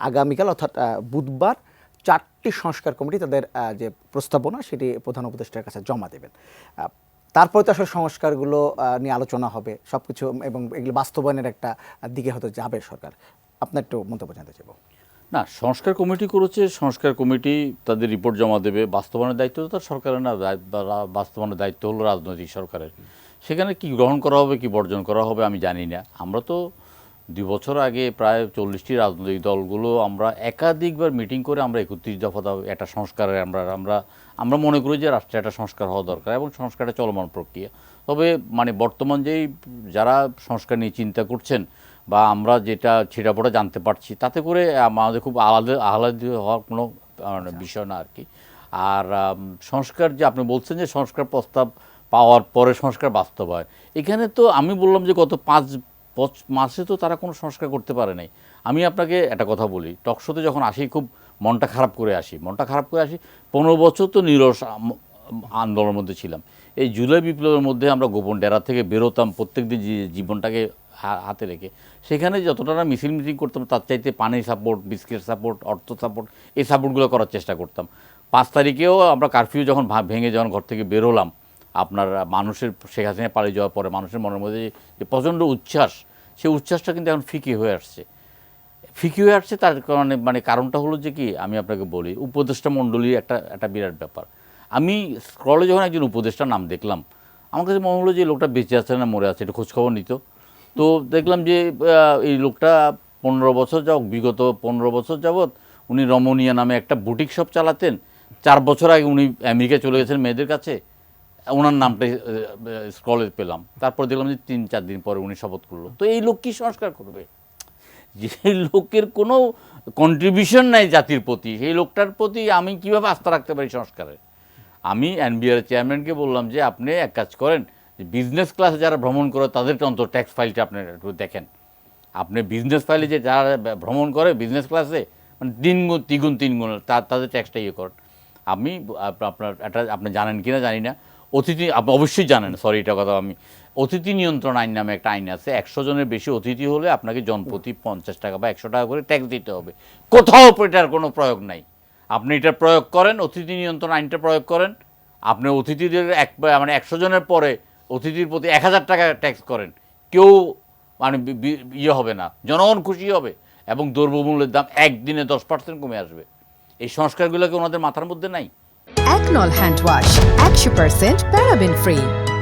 আগামীকাল অর্থাৎ বুধবার 4টি সংস্কার কমিটি তাদের যে প্রস্তাবনা সেটি প্রধান উপদেষ্টার কাছে জমা দেবেন। তারপরে তো আসলে সংস্কারগুলো নিয়ে আলোচনা হবে সব কিছু, এবং এগুলো বাস্তবায়নের একটা দিকে হয়তো যাবে সরকার। আপনার একটু মন্তব্য জানতে চাইব। না, সংস্কার কমিটি করেছে, সংস্কার কমিটি তাদের রিপোর্ট জমা দেবে। বাস্তবায়নের দায়িত্ব তো তার সরকারের না, বাস্তবায়নের দায়িত্ব হলো রাজনৈতিক সরকারের। সেখানে কি গ্রহণ করা হবে কি বর্জন করা হবে আমি জানি না। আমরা তো 2 বছর আগে প্রায় 40টি রাজনৈতিক দলগুলো আমরা একাধিকবার মিটিং করে আমরা 31 দফা একটা সংস্কারের আমরা মনে করি যে রাষ্ট্রে একটা সংস্কার হওয়া দরকার এবং সংস্কারটা চলমান প্রক্রিয়া। তবে মানে বর্তমান যেই যারা সংস্কার নিয়ে চিন্তা করছেন বা আমরা যেটা ছিটাপোটা জানতে পারছি, তাতে করে আমাদের খুব আহ্লাদিত হওয়ার কোনো বিষয় না আর কি। আর সংস্কার যে আপনি বলছেন যে সংস্কার প্রস্তাব পাওয়ার পরে সংস্কার বাস্তবায়ন, এখানে তো আমি বললাম যে গত 5 মাসে তো তারা কোনো সংস্কার করতে পারে নাই। আমি আপনাকে একটা কথা বলি, টকশোতে যখন আসি খুব মনটা খারাপ করে আসি 15 বছর তো নিরস আন্দোলনের মধ্যে ছিলাম। এই জুলাই বিপ্লবের মধ্যে আমরা গোপন ডেরা থেকে বেরোতাম প্রত্যেক দিন জীবনটাকে হাতে রেখে। সেখানে যতটা না মিছিল মিটিং করতাম তার চাইতে পানি সাপোর্ট, বিস্কিট সাপোর্ট, অর্থ সাপোর্ট, এই সাপোর্টগুলো করার চেষ্টা করতাম। 5 তারিখেও আমরা কারফিউ যখন ভেঙে যখন ঘর থেকে বেরোলাম, আপনার মানুষের শেখ হাসিনা পালিয়ে যাওয়ার পরে মানুষের মনের মধ্যে যে প্রচণ্ড উচ্ছ্বাস, সেই উচ্ছ্বাসটা কিন্তু এখন ফিকে হয়ে আসছে। তার কারণে মানে কারণটা হলো যে কি আমি আপনাকে বলি, উপদেষ্টা মণ্ডলীর একটা বিরাট ব্যাপার। আমি স্ক্রলে যখন একজন উপদেষ্টার নাম দেখলাম, আমার কাছে মনে হলো যে লোকটা বেঁচে আছে না মরে আছে, একটু খোঁজখবর নিত। তো দেখলাম যে এই লোকটা বিগত 15 বছর যাবৎ উনি রমণীয়া নামে একটা বুটিক শপ চালাতেন। 4 বছর আগে উনি আমেরিকা চলে গেছেন মেয়েদের কাছে, ওনার নামটা স্ক্রলে পেলাম। তারপর দেখলাম যে 3-4 দিন পরে উনি শপথ করলো। তো এই লোক কি সংস্কার করবে? যে লোকের কোনো কন্ট্রিবিউশন নাই জাতির প্রতি, সেই লোকটার প্রতি আমি কীভাবে আস্থা রাখতে পারি সংস্কারের? আমি এনবিআর চেয়ারম্যানকে বললাম যে আপনি এক কাজ করেন, যে বিজনেস ক্লাসে যারা ভ্রমণ করে তাদেরকে অন্তত ট্যাক্স ফাইলটা আপনি একটু দেখেন। আপনি বিজনেস ফাইলে যে যারা ভ্রমণ করে বিজনেস ক্লাসে, মানে দ্বিগুণ তিনগুণ তাদের ট্যাক্সটা করেন। আমি আপনি জানেন কি না জানি না, আপনি অবশ্যই জানেন, সরি এটা কথা, আমি অতিথি নিয়ন্ত্রণ আইন নামে একটা আইন আছে। 100 জনের বেশি অতিথি হলে আপনাকে জনপ্রতি 50 টাকা বা 100 টাকা করে ট্যাক্স দিতে হবে। কোথাও এটার কোনো প্রয়োগ নাই। আপনি এটা প্রয়োগ করেন, অতিথি নিয়ন্ত্রণ আইনটা প্রয়োগ করেন, আপনি অতিথিদের মানে 100 জনের পরে অতিথির প্রতি 1000 টাকা ট্যাক্স করেন, কেউ মানে হবে না, জনগণ খুশি হবে এবং দ্রব্যমূল্যের দাম একদিনে 10% কমে আসবে। এই সংস্কারগুলোকে ওনাদের মাথার মধ্যে নাই। একনল হ্যান্ড ওয়াশ 100% প্যারাবেন ফ্রি,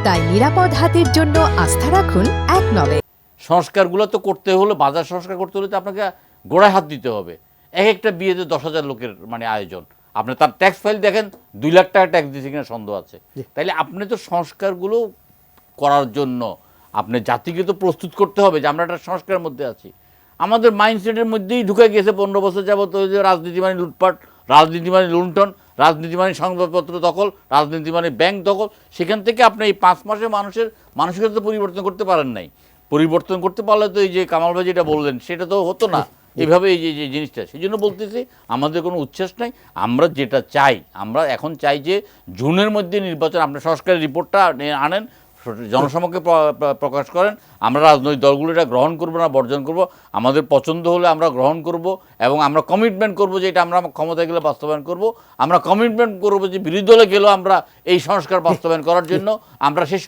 তাই নিরাপদ হাতের জন্য আস্থা রাখুন একনলে। সংস্কারগুলো তো করতে হলে, বাজার সংস্কার করতে হলে তো আপনাকে গোড়ায় হাত দিতে হবে। একটা বিয়েতে 10,000 লোকের মানে আয়োজন, আপনি তার ট্যাক্স ফাইল দেখেন, 2 লাখ টাকা ট্যাক্স দিয়েছে কিনা সন্দেহ আছে। তাইলে আপনি তো সংস্কারগুলো করার জন্য আপনি জাতিকে তো প্রস্তুত করতে হবে যে আমরা একটা সংস্কারের মধ্যে আছি। আমাদের মাইন্ডসেটের মধ্যেই ঢুকে গেছে 15 বছর যাবত যে রাজনীতি মানে লুটপাট, রাজনীতি মানে লুণ্ঠন, রাজনীতি মানে সংবাদপত্র দখল, রাজনীতি মানে ব্যাংক দখল। সেখান থেকে আপনি এই 5 মাসে মানুষের মানসিকতা পরিবর্তন করতে পারেন নাই। পরিবর্তন করতে পারলে তো এই যে কামাল ভাই যেটা বললেন সেটা তো হতো না এইভাবে। এই যে জিনিসটা, সেই জন্য বলতেছি আমাদের কোনো উচ্ছ্বাস নাই। আমরা যেটা চাই, আমরা এখন চাই যে জুনের মধ্যে নির্বাচন, আপনি সংস্কারের রিপোর্টটা আনেন, জনসমক্ষে প্রকাশ করেন। আমরা রাজনৈতিক দলগুলো এটা গ্রহণ করব না বর্জন করব, আমাদের পছন্দ হলে আমরা গ্রহণ করব এবং আমরা কমিটমেন্ট করব যে এটা আমরা ক্ষমতায় গেলে বাস্তবায়ন করব। আমরা কমিটমেন্ট করব যে বিরোধী দলে গেলেও আমরা এই সংস্কার বাস্তবায়ন করার জন্য আমরা সেই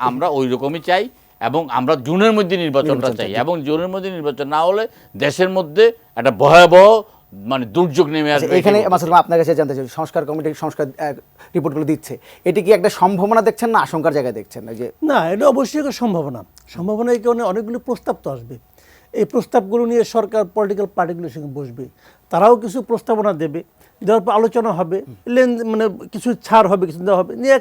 আমরা ওই রকমই চাই এবং আমরা জুনের মধ্যে নির্বাচনটা চাই। এবং জুনের মধ্যে নির্বাচন না হলে দেশের মধ্যে একটা ভয়াবহ মানে দুর্যোগ নেমে আসবে। এখানে আপনার কাছে জানতে চাই, সংস্কার কমিটি সংস্কার রিপোর্টগুলো দিচ্ছে, এটি কি একটা সম্ভাবনা দেখছেন না আশঙ্কার জায়গায় দেখছেন? যে না, এটা অবশ্যই একটা সম্ভাবনা। এই কারণে অনেকগুলো প্রস্তাব তো আসবে। এই প্রস্তাবগুলো নিয়ে সরকার পলিটিক্যাল পার্টিগুলোর সঙ্গে বসবে, তারাও কিছু প্রস্তাবনা দেবে, দেওয়ার পর আলোচনা হবে, মানে কিছু ছাড় হবে, কিছু দেওয়া হবে, নিয়ে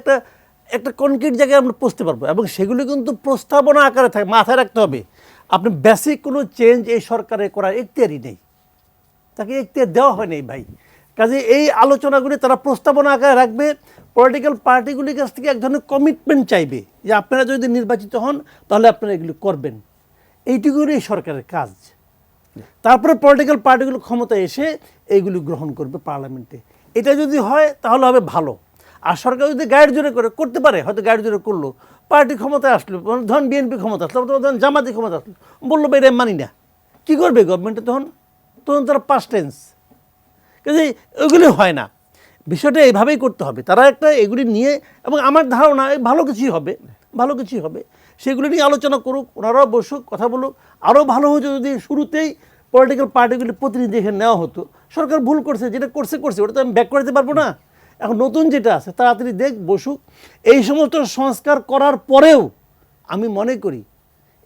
একটা কনক্রিট জায়গায় আমরা পৌঁছতে পারবো। এবং সেগুলো কিন্তু প্রস্তাবনা আকারে থাকে, মাথায় রাখতে হবে। আপনি বেসিক কোনো চেঞ্জ এই সরকারে করার এখতিয়ারই নেই, তাকে এখতিয়ার দেওয়া হয়নি ভাই। কাজে এই আলোচনাগুলি তারা প্রস্তাবনা আকারে রাখবে, পলিটিক্যাল পার্টিগুলির কাছ থেকে এক ধরনের কমিটমেন্ট চাইবে যে আপনারা যদি নির্বাচিত হন তাহলে আপনারা এগুলি করবেন। এইটুকুই সরকারের কাজ। তারপরে পলিটিক্যাল পার্টিগুলো ক্ষমতায় এসে এইগুলি গ্রহণ করবে পার্লামেন্টে। এটা যদি হয় তাহলে হবে ভালো। আর সরকার যদি গায়ের জোরে করতে পারে, হয়তো গায়ের জোরে করলো, পার্টি ক্ষমতায় আসলো, ধরুন বিএনপি ক্ষমতা আসলো, ধরুন জামাতি ক্ষমতা আসলো, বললো এটা মানি না, কী করবে গভর্নমেন্টে তখন তখন তারা পাস্ট টেন্স, কাজে ওইগুলি হয় না। বিষয়টা এইভাবেই করতে হবে, তারা একটা এগুলি নিয়ে, এবং আমার ধারণা ভালো কিছুই হবে, ভালো কিছুই হবে, সেগুলি নিয়ে আলোচনা করুক, ওনারাও বসুক, কথা বলুক। আরও ভালো হতো যদি শুরুতেই পলিটিক্যাল পার্টিগুলি প্রতিনিধি এখানে নেওয়া হতো। সরকার ভুল করছে, যেটা করছে ওটা তো আমি ব্যাক করতে পারবো না। এখন নতুন যেটা আছে তাড়াতাড়ি দেখ, বসুক। এই সমস্ত সংস্কার করার পরেও আমি মনে করি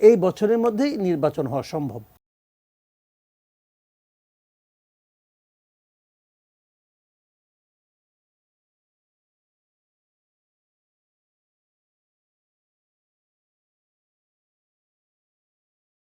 এই বছরের মধ্যেই নির্বাচন হওয়া সম্ভব।